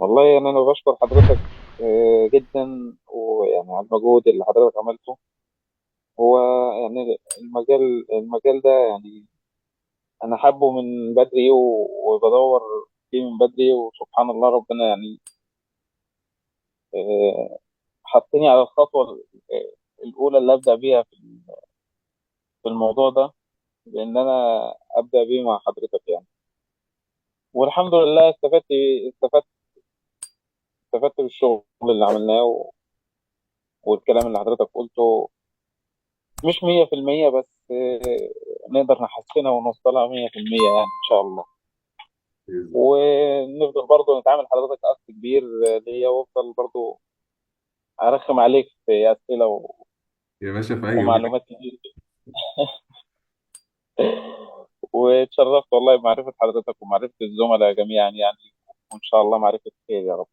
والله يعني أنا بشكر حضرتك جدا، ويعني على المجهود اللي حضرتك عملته. هو يعني المجال ده يعني أنا حابه من بدري وبدور فيه من بدري، وسبحان الله ربنا يعني آه، حطني على الخطوة الأولى اللي أبدأ بيها في الموضوع ده، بإن أنا أبدأ بيه مع حضرتك يعني. والحمد لله استفدت استفدت بالشغل اللي عملناه، والكلام اللي حضرتك قلته مش 100%، بس نقدر نحسنها ونوصلها 100% يعني إن شاء الله. بإذن الله. ونفضل برضه نتعامل حضرتك أخ كبير ليا، وأفضل برضه أرخم عليك في أسئلة يا باشا في أي وقت. ومعلومات كتير. واتشرفت والله بمعرفة حضرتك ومعرفة الزملاء جميعا يعني، وإن شاء الله معرفة خير يا رب.